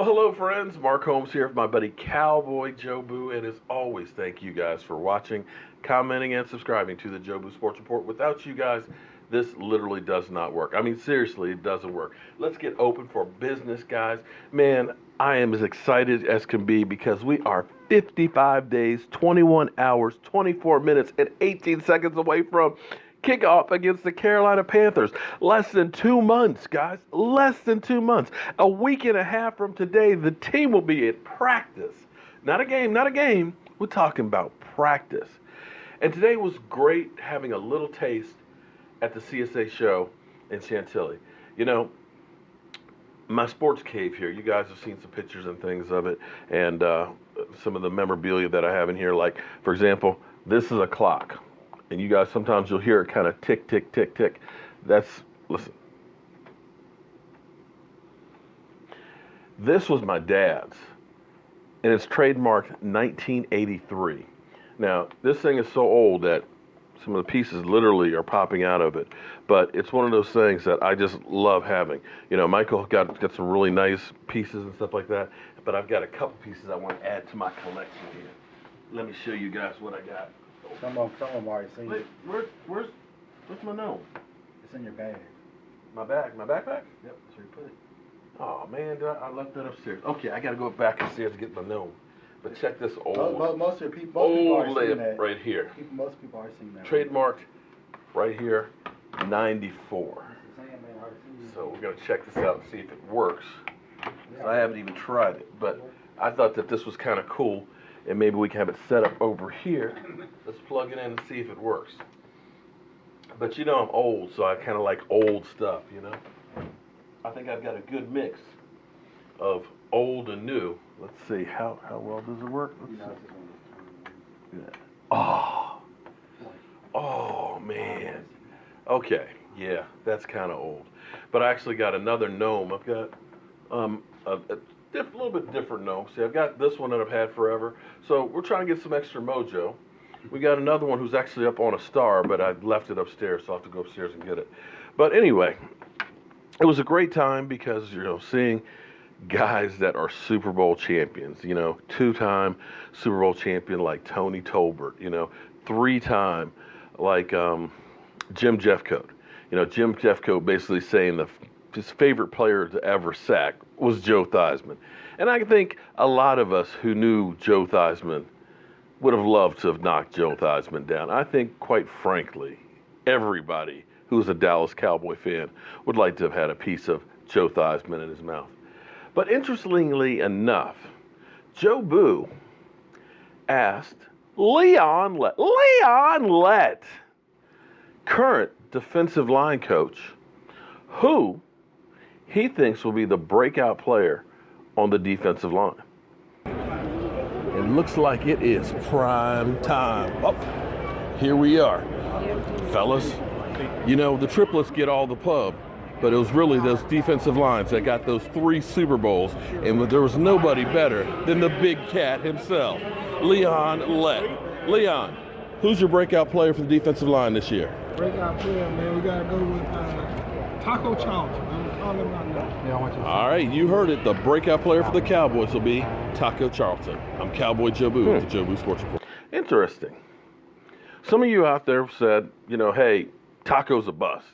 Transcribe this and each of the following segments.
Well, hello, friends. Mark Holmes here with my buddy CowboyJobu, and as always, thank you guys for watching, commenting, and subscribing to the Jobu Sports Report. Without you guys, this literally does not work. I mean, seriously, it doesn't work. Let's get open for business, guys. Man, I am as excited as can be because we are 55 days, 21 hours, 24 minutes, and 18 seconds away from kickoff against the Carolina Panthers. Less than 2 months, guys. Less than 2 months. A week and a half from today, the team will be at practice. Not a game, not a game. We're talking about practice. And today was great having a little taste at the CSA show in Chantilly. You know, my sports cave here, you guys have seen some pictures and things of it, and some of the memorabilia that I have in here. Like, for example, this is a clock. And you guys, sometimes you'll hear it kind of tick, tick, tick, tick. Listen. This was my dad's, and it's trademarked 1983. Now, this thing is so old that some of the pieces literally are popping out of it. But it's one of those things that I just love having. You know, Michael got some really nice pieces and stuff like that. But I've got a couple pieces I want to add to my collection here. Let me show you guys what I got. Some of them already seen it. Where's my gnome? It's in your bag. My bag? My backpack? Yep, that's where you put it. Oh man, I left that upstairs. Okay, I gotta go back upstairs to get my gnome. But check this old, Most people old already seen lip that. right here. Most people already seen that. Trademarked right here, 94. So we're gonna check this out and see if it works. So I haven't even tried it, but I thought that this was kind of cool. And maybe we can have it set up over here. Let's plug it in and see if it works. But you know I'm old, so I kind of like old stuff, you know. I think I've got a good mix of old and new. Let's see, how well does it work? Let's see. Yeah. Oh man. Okay, yeah, that's kind of old. But I actually got another gnome. I've got a little bit different gnome. See, I've got this one that I've had forever. So we're trying to get some extra mojo. We got another one who's actually up on a star, but I left it upstairs, so I'll have to go upstairs and get it. But anyway, it was a great time because, you know, seeing guys that are Super Bowl champions, you know, 2-time Super Bowl champion like Tony Tolbert, you know, 3-time like Jim Jeffcoat. You know, Jim Jeffcoat basically saying his favorite player to ever sack was Joe Theismann. And I think a lot of us who knew Joe Theismann would have loved to have knocked Joe Theismann down. I think, quite frankly, everybody who's a Dallas Cowboy fan would like to have had a piece of Joe Theismann in his mouth. But interestingly enough, Jobu asked Leon Lett, current defensive line coach, who he thinks will be the breakout player on the defensive line. It looks like it is prime time. Oh, here we are, fellas. You know, the triplets get all the pub, but it was really those defensive lines that got those 3 Super Bowls, and there was nobody better than the big cat himself, Leon Lett. Leon, who's your breakout player for the defensive line this year? Breakout player, man. We got to go with Taco Charlton. I'm calling him out now. All right, you heard it. The breakout player for the Cowboys will be Taco Charlton. I'm CowboyJobu with the Jobu Sports Report. Interesting. Some of you out there said, you know, hey, Taco's a bust.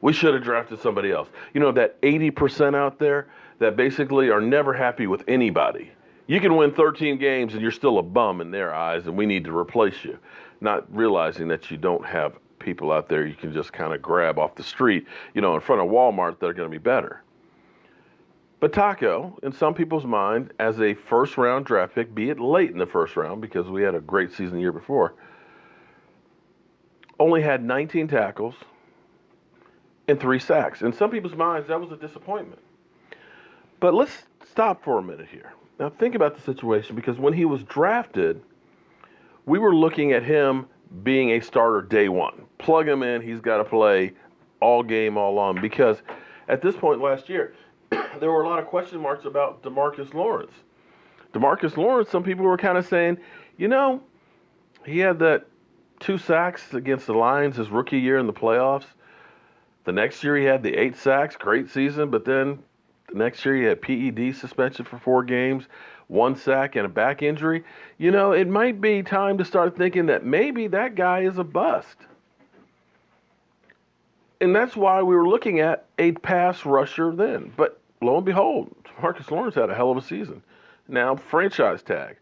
We should have drafted somebody else. You know, that 80% out there that basically are never happy with anybody. You can win 13 games and you're still a bum in their eyes, and we need to replace you. Not realizing that you don't have people out there you can just kind of grab off the street, you know, in front of Walmart that are going to be better. But Taco, in some people's mind, as a first-round draft pick, be it late in the first round, because we had a great season the year before, only had 19 tackles and 3 sacks. In some people's minds, that was a disappointment. But let's stop for a minute here. Now think about the situation, because when he was drafted, we were looking at him being a starter day one. Plug him in, he's got to play all game, all on, because at this point last year, there were a lot of question marks about DeMarcus Lawrence. DeMarcus Lawrence, some people were kind of saying, you know, he had that 2 sacks against the Lions his rookie year in the playoffs. The next year he had the 8 sacks, great season, but then The next year, he had PED suspension for 4 games, 1 sack, and a back injury. You know, it might be time to start thinking that maybe that guy is a bust. And that's why we were looking at a pass rusher then. But lo and behold, Marcus Lawrence had a hell of a season. Now, franchise tag.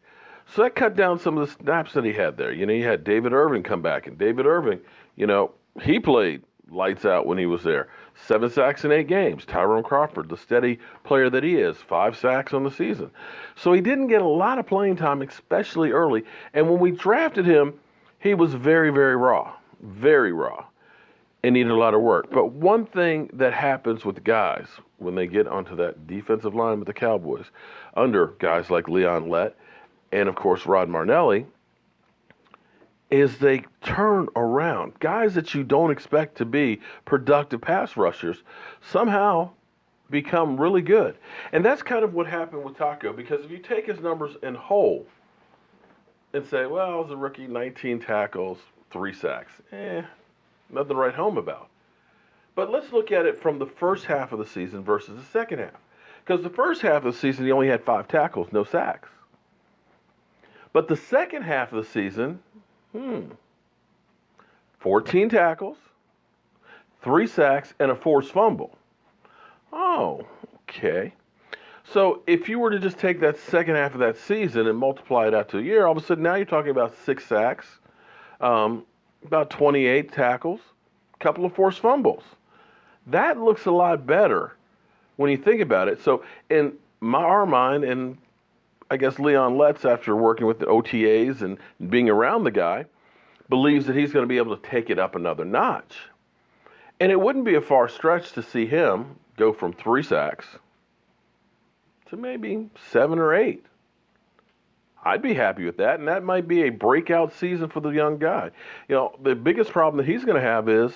So that cut down some of the snaps that he had there. You know, you had David Irving come back. And David Irving, you know, he played lights out when he was there. 7 sacks in 8 games. Tyrone Crawford, the steady player that he is, 5 sacks on the season. So he didn't get a lot of playing time, especially early. And when we drafted him, he was very, very raw. Very raw. And needed a lot of work. But one thing that happens with guys when they get onto that defensive line with the Cowboys, under guys like Leon Lett and, of course, Rod Marnelli, is they turn around. Guys that you don't expect to be productive pass rushers somehow become really good. And that's kind of what happened with Taco, because if you take his numbers in whole and say, well, as a rookie, 19 tackles, 3 sacks, nothing to write home about. But let's look at it from the first half of the season versus the second half. Because the first half of the season, he only had 5 tackles, no sacks. But the second half of the season, 14 tackles, 3 sacks, and a forced fumble. Oh, okay. So if you were to just take that second half of that season and multiply it out to a year, all of a sudden now you're talking about 6 sacks, about 28 tackles, a couple of forced fumbles. That looks a lot better when you think about it. So in our mind, and I guess Leon Letts, after working with the OTAs and being around the guy, believes that he's going to be able to take it up another notch. And it wouldn't be a far stretch to see him go from 3 sacks to maybe 7 or 8. I'd be happy with that, and that might be a breakout season for the young guy. You know, the biggest problem that he's going to have is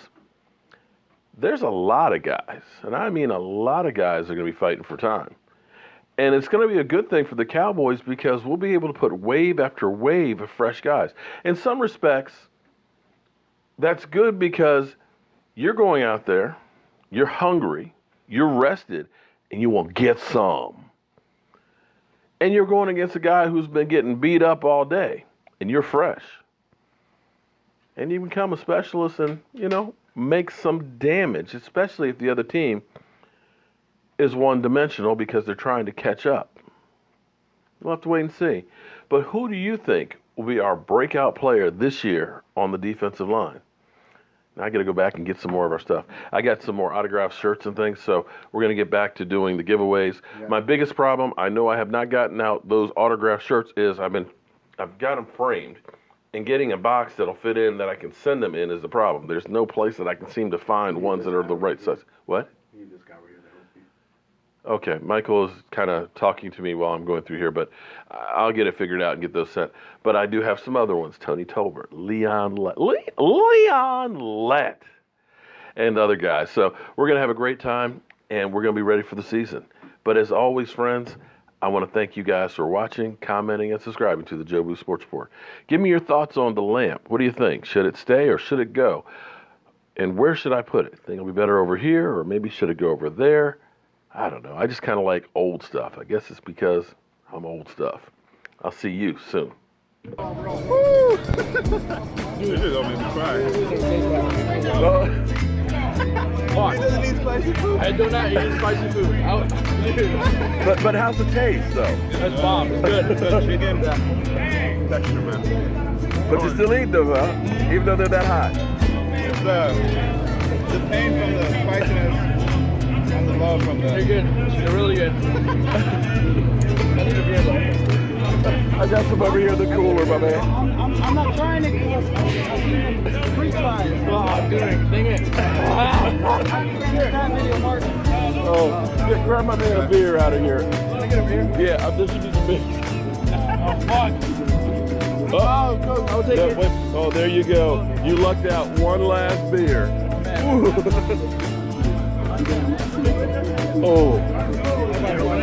there's a lot of guys, and I mean a lot of guys are going to be fighting for time. And it's going to be a good thing for the Cowboys because we'll be able to put wave after wave of fresh guys. In some respects, that's good because you're going out there, you're hungry, you're rested, and you will get some. And you're going against a guy who's been getting beat up all day, and you're fresh. And you become a specialist and, you know, make some damage, especially if the other team is one-dimensional because they're trying to catch up. We'll have to wait and see. But who do you think will be our breakout player this year on the defensive line? Now, I got to go back and get some more of our stuff. I got some more autographed shirts and things, so we're going to get back to doing the giveaways. Yeah. My biggest problem, I know I have not gotten out those autographed shirts, is I've got them framed, and getting a box that'll fit in that I can send them in is the problem. There's no place that I can seem to find ones that are the right size. What? You just got rid of that. Okay, Michael is kind of talking to me while I'm going through here, but I'll get it figured out and get those sent. But I do have some other ones: Tony Tolbert, Leon Lett, and other guys. So we're going to have a great time, and we're going to be ready for the season. But as always, friends, I want to thank you guys for watching, commenting, and subscribing to the Jobu Sports Report. Give me your thoughts on the lamp. What do you think? Should it stay or should it go? And where should I put it? Think it'll be better over here, or maybe should it go over there? I don't know. I just kind of like old stuff. I guess it's because I'm old stuff. I'll see you soon. Woo! This is gonna make me cry. He doesn't eat spicy food. I do not eat spicy food. But how's the taste, though? That's bomb. It's good. It's good. Chicken texture, man. But you still eat them, huh? Even though they're that hot. It's the pain from the spiciness and the love from the. You're good. You're really good. I need a beer though. I got some over here in the cooler, my man. I'm not trying it because I've seen them pre-tried. Oh, dude, dang it. Oh, yeah, grab my man a beer out of here. Can I get a beer? Yeah, this should be some beer. Oh, fuck. Oh, I'll take it. wait. Oh, there you go. You lucked out. One last beer. Oh.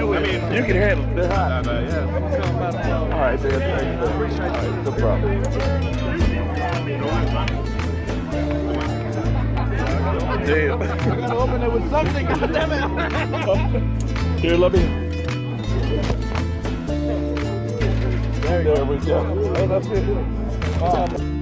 I mean, You can handle it. They're hot. yeah. All right, man. Thanks. All right, no problem. damn. I gotta open it with something, goddammit. Here, let me. There we go. Oh, that's it.